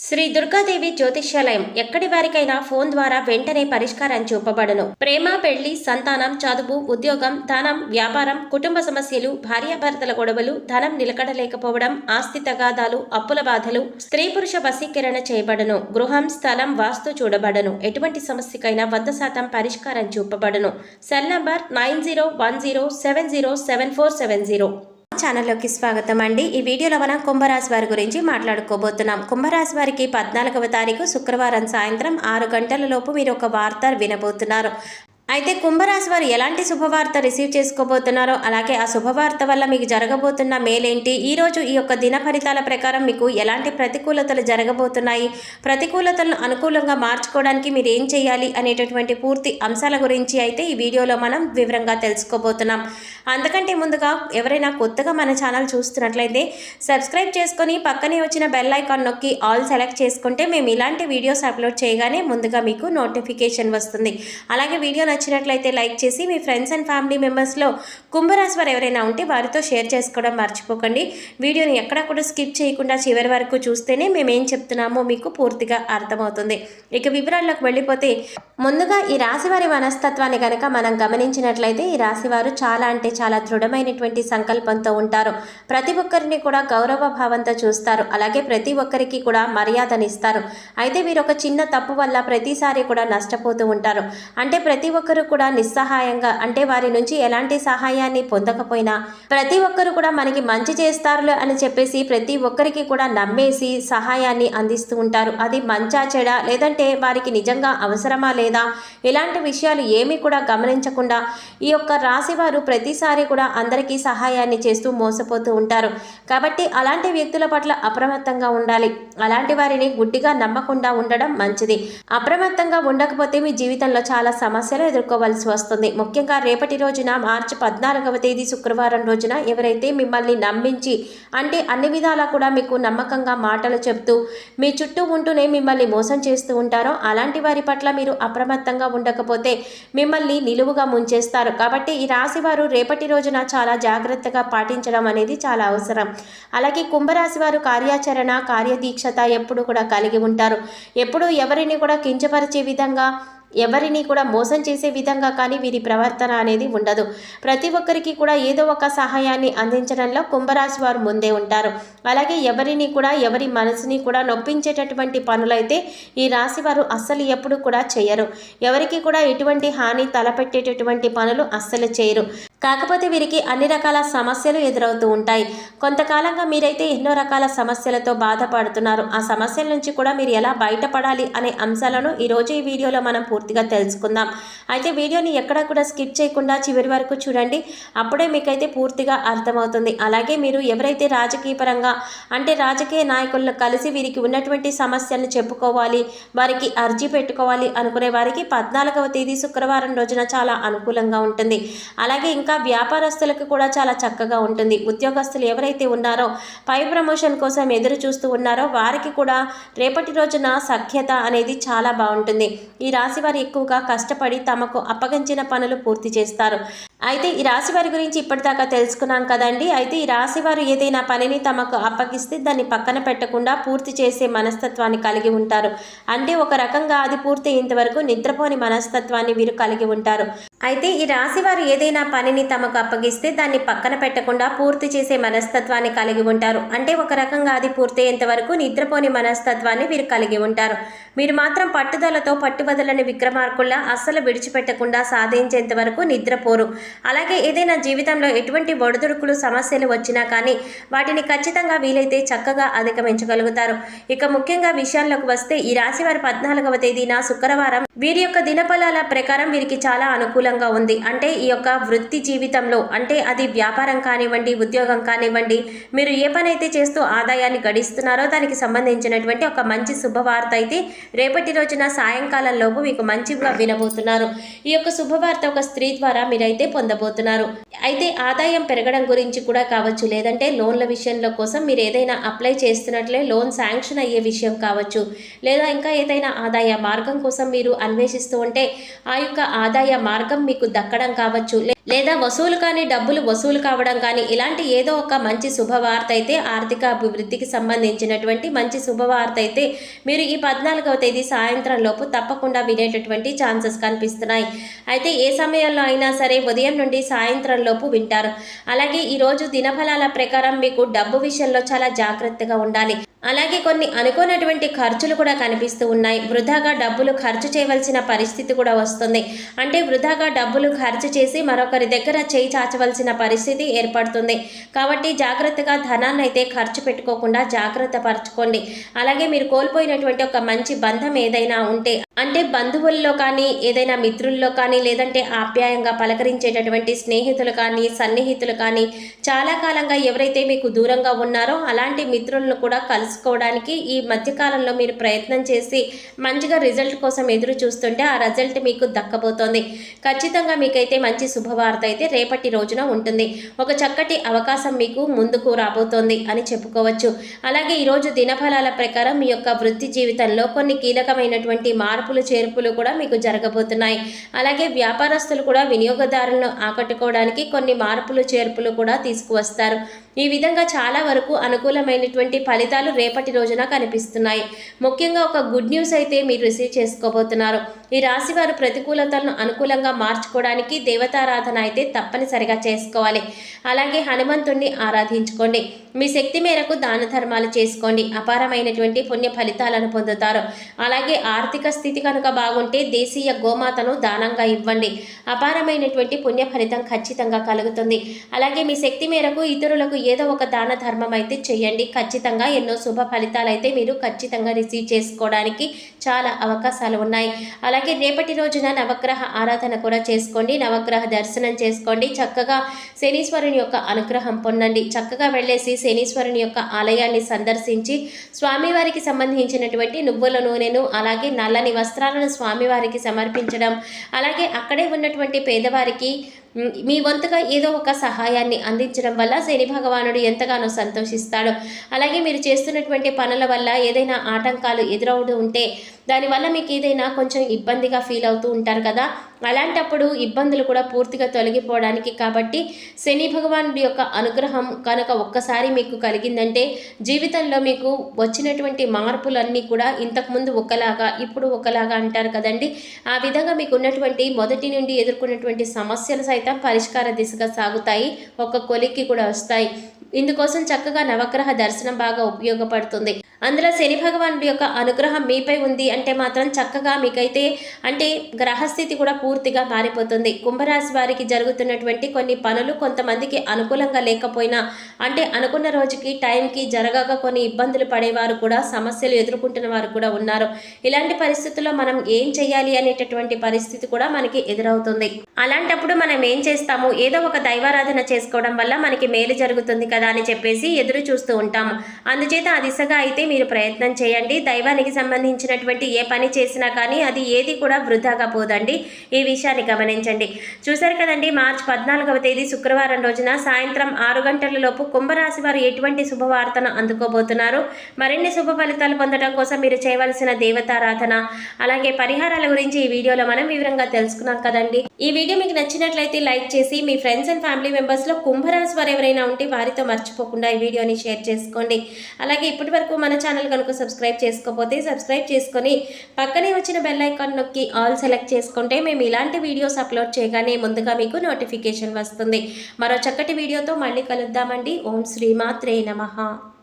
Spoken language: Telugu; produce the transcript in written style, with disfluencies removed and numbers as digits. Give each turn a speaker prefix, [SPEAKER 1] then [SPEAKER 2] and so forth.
[SPEAKER 1] శ్రీ దుర్గాదేవి జ్యోతిష్యాలయం ఎక్కడి వారికైనా ఫోన్ ద్వారా వెంటనే పరిష్కారం చూపబడును. ప్రేమ, పెళ్లి, సంతానం, చదువు, ఉద్యోగం, ధనం, వ్యాపారం, కుటుంబ సమస్యలు, భార్యాభర్తల గొడవలు, ధనం నిలకడలేకపోవడం, ఆస్తి తగాదాలు, అప్పుల బాధలు, స్త్రీ పురుష వశీకరణ చేయబడును. గృహం, స్థలం, వాస్తు చూడబడును. ఎటువంటి సమస్యకైనా 100% పరిష్కారం చూపబడును. Cell number 9010707470. ఛానల్లోకి స్వాగతం అండి. ఈ వీడియోలో మనం కుంభరాశి వారి గురించి మాట్లాడుకోబోతున్నాం. కుంభరాశి వారికి 14వ తారీఖు శుక్రవారం సాయంత్రం 6 గంటల లోపు మీరు ఒక వార్త వినబోతున్నారు. అయితే కుంభరాశి వారు ఎలాంటి శుభవార్త రిసీవ్ చేసుకోబోతున్నారో, అలాగే ఆ శుభవార్త వల్ల మీకు జరగబోతున్న మేలేంటి, ఈరోజు ఈ యొక్క దిన ఫలితాల ప్రకారం మీకు ఎలాంటి ప్రతికూలతలు జరగబోతున్నాయి, ప్రతికూలతలను అనుకూలంగా మార్చుకోవడానికి మీరు ఏం చేయాలి అనేటటువంటి పూర్తి అంశాల గురించి అయితే ఈ వీడియోలో మనం వివరంగా తెలుసుకోబోతున్నాం. అందుకంటే ముందుగా ఎవరైనా కొత్తగా మన ఛానల్ చూస్తున్నట్లయితే సబ్స్క్రైబ్ చేసుకొని పక్కనే వచ్చిన బెల్ ఐకాన్ నొక్కి ఆల్ సెలెక్ట్ చేసుకుంటే మేము ఇలాంటి వీడియోస్ అప్లోడ్ చేయగానే ముందుగా మీకు నోటిఫికేషన్ వస్తుంది. అలాగే వీడియో నచ్చినట్లయితే లైక్ చేసి మీ ఫ్రెండ్స్ అండ్ ఫ్యామిలీ మెంబర్స్లో కుంభరాశి వారు ఎవరైనా ఉంటే వారితో షేర్ చేసుకోవడం మర్చిపోకండి. వీడియోని ఎక్కడ కూడా స్కిప్ చేయకుండా చివరి వరకు చూస్తేనే మేము ఏం చెప్తున్నామో మీకు పూర్తిగా అర్థమవుతుంది. ఇక వివరాల్లోకి వెళ్ళిపోతే ముందుగా ఈ రాశివారి మనస్తత్వాన్ని కనుక మనం గమనించినట్లయితే ఈ రాశివారు చాలా అంటే చాలా దృఢమైనటువంటి సంకల్పంతో ఉంటారు. ప్రతి ఒక్కరిని కూడా గౌరవ భావంతో చూస్తారు. అలాగే ప్రతి ఒక్కరికి కూడా మర్యాదనిస్తారు. అయితే వీరు ఒక చిన్న తప్పు వల్ల ప్రతిసారి కూడా నష్టపోతూ ఉంటారు. అంటే ప్రతి ఒక్కరు కూడా నిస్సహాయంగా, అంటే వారి నుంచి ఎలాంటి సహాయాన్ని పొందకపోయినా ప్రతి ఒక్కరు కూడా మనకి మంచి చేస్తారులే అని చెప్పేసి ప్రతి ఒక్కరికి కూడా నమ్మేసి సహాయాన్ని అందిస్తూ ఉంటారు. అది మంచా చెడా, లేదంటే వారికి నిజంగా అవసరమా లేదా, ఇలాంటి విషయాలు ఏమీ కూడా గమనించకుండా ఈ యొక్క రాశివారు ప్రతిసారి కూడా అందరికీ సహాయాన్ని చేస్తూ మోసపోతూ ఉంటారు. కాబట్టి అలాంటి వ్యక్తుల పట్ల అప్రమత్తంగా ఉండాలి. అలాంటి వారిని గుడ్డిగా నమ్మకుండా ఉండడం మంచిది. అప్రమత్తంగా ఉండకపోతే మీ జీవితంలో చాలా సమస్యలు ఎదుర్కోవాల్సి వస్తుంది. ముఖ్యంగా రేపటి రోజున మార్చి 14వ తేదీ శుక్రవారం రోజున ఎవరైతే మిమ్మల్ని నమ్మించి, అంటే అన్ని విధాలా కూడా మీకు నమ్మకంగా మాటలు చెప్తూ మీ చుట్టూ ఉంటూనే మిమ్మల్ని మోసం చేస్తూ ఉంటారో అలాంటి వారి పట్ల మీరు అప్రమత్తంగా ఉండకపోతే మిమ్మల్ని నిలువుగా ముంచేస్తారు. కాబట్టి ఈ రాశి వారు రేపటి రోజున చాలా జాగ్రత్తగా పాటించడం అనేది చాలా అవసరం. అలాగే కుంభరాశి వారు కార్యాచరణ, కార్యదీక్షత ఎప్పుడు కూడా కలిగి ఉంటారు. ఎప్పుడు ఎవరిని కూడా కించపరిచే విధంగా, ఎవరిని కూడా మోసం చేసే విధంగా కానీ వీరి ప్రవర్తన అనేది ఉండదు. ప్రతి ఒక్కరికి కూడా ఏదో ఒక సహాయాన్ని అందించడంలో కుంభరాశి వారు ముందే ఉంటారు. అలాగే ఎవరిని కూడా, ఎవరి మనసుని కూడా నొప్పించేటటువంటి పనులైతే ఈ రాశి వారు అస్సలు ఎప్పుడు కూడా చేయరు. ఎవరికి కూడా ఎటువంటి హాని తలపెట్టేటటువంటి పనులు అస్సలు చేయరు. కాకపోతే వీరికి అన్ని రకాల సమస్యలు ఎదురవుతూ ఉంటాయి. కొంతకాలంగా మీరైతే ఎన్నో రకాల సమస్యలతో బాధపడుతున్నారు. ఆ సమస్యల నుంచి కూడా మీరు ఎలా బయటపడాలి అనే అంశాలను ఈరోజు ఈ వీడియోలో మనం పూర్తిగా తెలుసుకుందాం. అయితే వీడియోని ఎక్కడ కూడా స్కిప్ చేయకుండా చివరి వరకు చూడండి. అప్పుడే మీకైతే పూర్తిగా అర్థమవుతుంది. అలాగే మీరు ఎవరైతే రాజకీయ పరంగా, అంటే రాజకీయ నాయకులను కలిసి వీరికి ఉన్నటువంటి సమస్యలను చెప్పుకోవాలి, వారికి అర్జీ పెట్టుకోవాలి అనుకునే వారికి 14వ తేదీ శుక్రవారం రోజున చాలా అనుకూలంగా ఉంటుంది. అలాగే ఇంకా వ్యాపారస్తులకు కూడా చాలా చక్కగా ఉంటుంది. ఉద్యోగస్తులు ఎవరైతే ఉన్నారో, పై ప్రమోషన్ కోసం ఎదురు చూస్తూ ఉన్నారో వారికి కూడా రేపటి రోజున సఖ్యత అనేది చాలా బాగుంటుంది. ఈ రాశి వారు ఎక్కువగా కష్టపడి తమకు అప్పగించిన పనులు పూర్తి చేస్తారు. అయితే ఈ రాశి వారి గురించి ఇప్పటిదాకా తెలుసుకున్నాం కదండి. అయితే ఈ రాశి వారు ఏదైనా పనిని తమకు అప్పగిస్తే దాన్ని పక్కన పెట్టకుండా పూర్తి చేసే మనస్తత్వాన్ని కలిగి ఉంటారు. అంటే ఒక రకంగా అది పూర్తి అయ్యేంతవరకు నిద్రపోని మనస్తత్వాన్ని వీరు కలిగి ఉంటారు. అయితే ఈ రాశి వారు ఏదైనా పనిని తమకు అప్పగిస్తే దాన్ని పక్కన పెట్టకుండా పూర్తి చేసే మనస్తత్వాన్ని కలిగి ఉంటారు. అంటే ఒక రకంగా అది పూర్తి అయ్యేంత వరకు నిద్రపోని మనస్తత్వాన్ని వీరు కలిగి ఉంటారు. మీరు మాత్రం పట్టుదలతో పట్టుబదలని విక్రమార్కుల్లా అస్సలు విడిచిపెట్టకుండా సాధించేంత వరకు నిద్రపోరు. అలాగే ఏదైనా జీవితంలో ఎటువంటి ఒడిదుడుకులు, సమస్యలు వచ్చినా కానీ వాటిని ఖచ్చితంగా వీలైతే చక్కగా అధిగమించగలుగుతారు. ఇక ముఖ్యంగా విషయాల్లోకి వస్తే ఈ రాశి వారి 14వ తేదీన శుక్రవారం వీరి యొక్క దినఫలాల ప్రకారం వీరికి చాలా అనుకూలంగా ఉంది. అంటే ఈ యొక్క వృత్తి జీవితంలో, అంటే అది వ్యాపారం కానివ్వండి, ఉద్యోగం కానివ్వండి, మీరు ఏ పని అయితే చేస్తూ ఆదాయాన్ని గడిస్తున్నారో దానికి సంబంధించినటువంటి ఒక మంచి శుభవార్త అయితే రేపటి రోజున సాయంకాలం లోపు మీకు మంచిగా వినబోతున్నారు. ఈ యొక్క శుభవార్త ఒక స్త్రీ ద్వారా మీరైతే పొందబోతున్నారు. అయితే ఆదాయం పెరగడం గురించి కూడా కావచ్చు, లేదంటే లోన్ల విషయంలో కోసం మీరు ఏదైనా అప్లై చేస్తున్నట్లే లోన్ శాంక్షన్ అయ్యే విషయం కావచ్చు, లేదా ఇంకా ఏదైనా ఆదాయ మార్గం కోసం మీరు అన్వేషిస్తూ ఉంటే ఆ యొక్క ఆదాయ మార్గం మీకు దక్కడం కావచ్చు, లేదా వసూలు కానీ డబ్బులు వసూలు కావడం కానీ ఇలాంటి ఏదో ఒక మంచి శుభవార్త అయితే ఆర్థిక అభివృద్ధికి సంబంధించినటువంటి మంచి శుభవార్త అయితే మీరు ఈ 14వ తేదీ సాయంత్రం లోపు తప్పకుండా వినేటటువంటి ఛాన్సెస్ కనిపిస్తున్నాయి. అయితే ఏ సమయంలో అయినా సరే ఉదయం నుండి సాయంత్రం లోపు వింటారు. అలాగే ఈరోజు దినఫలాల ప్రకారం మీకు డబ్బు విషయంలో చాలా జాగ్రత్తగా ఉండాలి. అలాగే కొన్ని అనుకోనటువంటి ఖర్చులు కూడా కనిపిస్తూ ఉన్నాయి. వృధాగా డబ్బులు ఖర్చు చేయవలసిన పరిస్థితి కూడా వస్తుంది. అంటే వృధాగా డబ్బులు ఖర్చు చేసి మరొకరి దగ్గర చేయి చాచవలసిన పరిస్థితి ఏర్పడుతుంది. కాబట్టి జాగ్రత్తగా ధనాన్ని అయితే ఖర్చు పెట్టుకోకుండా జాగ్రత్త పరచుకోండి. అలాగే మీరు కోల్పోయినటువంటి ఒక మంచి బంధం ఏదైనా ఉంటే, అంటే బంధువుల్లో కానీ ఏదైనా మిత్రుల్లో కానీ లేదంటే ఆప్యాయంగా పలకరించేటటువంటి స్నేహితులు కానీ సన్నిహితులు కానీ చాలా కాలంగా ఎవరైతే మీకు దూరంగా ఉన్నారో అలాంటి మిత్రులను కూడా కలుసుకోవడానికి ఈ మధ్యకాలంలో మీరు ప్రయత్నం చేసి మంచిగా రిజల్ట్ కోసం ఎదురు చూస్తుంటే ఆ రిజల్ట్ మీకు దక్కబోతోంది. ఖచ్చితంగా మీకైతే మంచి శుభవార్త అయితే రేపటి రోజున ఉంటుంది. ఒక చక్కటి అవకాశం మీకు ముందుకు రాబోతోంది అని చెప్పుకోవచ్చు. అలాగే ఈరోజు దినఫలాల ప్రకారం మీ యొక్క వృత్తి జీవితంలో కొన్ని కీలకమైనటువంటి మార్పులు చేర్పులు కూడా మీకు జరగబోతున్నాయి. అలాగే వ్యాపారస్తులు కూడా వినియోగదారులను ఆకట్టుకోవడానికి కొన్ని మార్పులు చేర్పులు కూడా తీసుకువస్తారు. ఈ విధంగా చాలా వరకు అనుకూలమైనటువంటి ఫలితాలు రేపటి రోజున కనిపిస్తున్నాయి. ముఖ్యంగా ఒక గుడ్ న్యూస్ అయితే మీరు రిసీవ్ చేసుకోబోతున్నారు. ఈ రాశి వారు ప్రతికూలతలను అనుకూలంగా మార్చుకోవడానికి దేవతారాధన అయితే తప్పనిసరిగా చేసుకోవాలి. అలాగే హనుమంతుణ్ణి ఆరాధించుకోండి. మీ శక్తి మేరకు దాన ధర్మాలు చేసుకోండి. అపారమైనటువంటి పుణ్య ఫలితాలను పొందుతారు. అలాగే ఆర్థిక స్థితి కనుక బాగుంటే దేశీయ గోమాతను దానంగా ఇవ్వండి. అపారమైనటువంటి పుణ్య ఫలితం ఖచ్చితంగా కలుగుతుంది. అలాగే మీ శక్తి మేరకు ఇతరులకు ఏదో ఒక దాన ధర్మం అయితే చేయండి. ఖచ్చితంగా ఎన్నో శుభ ఫలితాలు అయితే మీరు ఖచ్చితంగా రిసీవ్ చేసుకోవడానికి చాలా అవకాశాలు ఉన్నాయి. అలాగే రేపటి రోజున నవగ్రహ ఆరాధన కూడా చేసుకోండి. నవగ్రహ దర్శనం చేసుకోండి. చక్కగా శనీశ్వరుని యొక్క అనుగ్రహం పొందండి. చక్కగా వెళ్ళేసి శనీశ్వరుని యొక్క ఆలయాన్ని సందర్శించి స్వామివారికి సంబంధించినటువంటి నువ్వుల నూనెను అలాగే నల్లని వస్త్రాలను స్వామివారికి సమర్పించడం, అలాగే అక్కడే ఉన్నటువంటి పేదవారికి మీ వంతుగా ఏదో ఒక సహాయాన్ని అందించడం వల్ల శని భగవానుడు ఎంతగానో సంతోషిస్తాడు. అలాగే మీరు చేస్తున్నటువంటి పనుల వల్ల ఏదైనా ఆటంకాలు ఎదురవుతూ ఉంటే దానివల్ల మీకు ఏదైనా కొంచెం ఇబ్బందిగా ఫీల్ అవుతూ ఉంటారు కదా, అలాంటప్పుడు ఇబ్బందులు కూడా పూర్తిగా తొలగిపోవడానికి కాబట్టి శని భగవానుడి యొక్క అనుగ్రహం కనుక ఒక్కసారి మీకు కలిగిందంటే జీవితంలో మీకు వచ్చినటువంటి మార్పులన్నీ కూడా ఇంతకుముందు ఒకలాగా ఇప్పుడు ఒకలాగా అంటారు కదండి, ఆ విధంగా మీకు ఉన్నటువంటి మొదటి నుండి ఎదుర్కొన్నటువంటి సమస్యలు సైతం పరిష్కార దిశగా సాగుతాయి. ఒక కొలిక్కి కూడా వస్తాయి. ఇందుకోసం చక్కగా నవగ్రహ దర్శనం బాగా ఉపయోగపడుతుంది. అందులో శని భగవానుడి యొక్క అనుగ్రహం మీపై ఉంది అంటే మాత్రం చక్కగా మీకైతే అంటే గ్రహస్థితి కూడా పూర్తిగా మారిపోతుంది. కుంభరాశి వారికి జరుగుతున్నటువంటి కొన్ని పనులు కొంతమందికి అనుకూలంగా లేకపోయినా అంటే అనుకున్న రోజుకి టైంకి జరగక కొన్ని ఇబ్బందులు పడేవారు కూడా సమస్యలు ఎదుర్కొంటున్న వారు కూడా ఉన్నారు. ఇలాంటి పరిస్థితుల్లో మనం ఏం చేయాలి అనేటటువంటి పరిస్థితి కూడా మనకి ఎదురవుతుంది. అలాంటప్పుడు మనం ఏం చేస్తాము, ఏదో ఒక దైవారాధన చేసుకోవడం వల్ల మనకి మేలు జరుగుతుంది కదా అని చెప్పేసి ఎదురు చూస్తూ ఉంటాము. అందుచేత ఆ దిశగా అయితే మీరు ప్రయత్నం చేయండి. దైవానికి సంబంధించినటువంటి ఏ పని చేసినా కానీ అది ఏది కూడా వృధాగా పోదండి. ఈ విషయాన్ని గమనించండి. చూశారు కదండి, మార్చి 14వ తేదీ శుక్రవారం రోజున సాయంత్రం 6 గంటల లోపు కుంభరాశి వారు ఎటువంటి శుభవార్తను అందుకోబోతున్నారు. మరిన్ని శుభ ఫలితాలు పొందడం కోసం మీరు చేయవలసిన దేవతారాధన అలాగే పరిహారాల గురించి ఈ వీడియోలో మనం వివరంగా తెలుసుకున్నాం కదండి. ఈ వీడియో మీకు నచ్చినట్లయితే లైక్ చేసి మీ ఫ్రెండ్స్ అండ్ ఫ్యామిలీ మెంబర్స్లో కుంభరాశి వారు ఎవరైనా ఉంటే వారితో మర్చిపోకుండా ఈ వీడియోని షేర్ చేసుకోండి. అలాగే ఇప్పటి వరకు మన ఛానల్ కనుక సబ్స్క్రైబ్ చేసుకోకపోతే సబ్స్క్రైబ్ చేసుకొని పక్కనే వచ్చిన బెల్ ఐకాన్ నొక్కి ఆల్ సెలెక్ట్ చేసుకుంటే మేము ఇలాంటి వీడియోస్ అప్లోడ్ చేయగానే ముందుగా మీకు నోటిఫికేషన్ వస్తుంది. మరో చక్కటి వీడియోతో మళ్ళీ కలుద్దామండి. ఓం శ్రీమాత్రే నమః.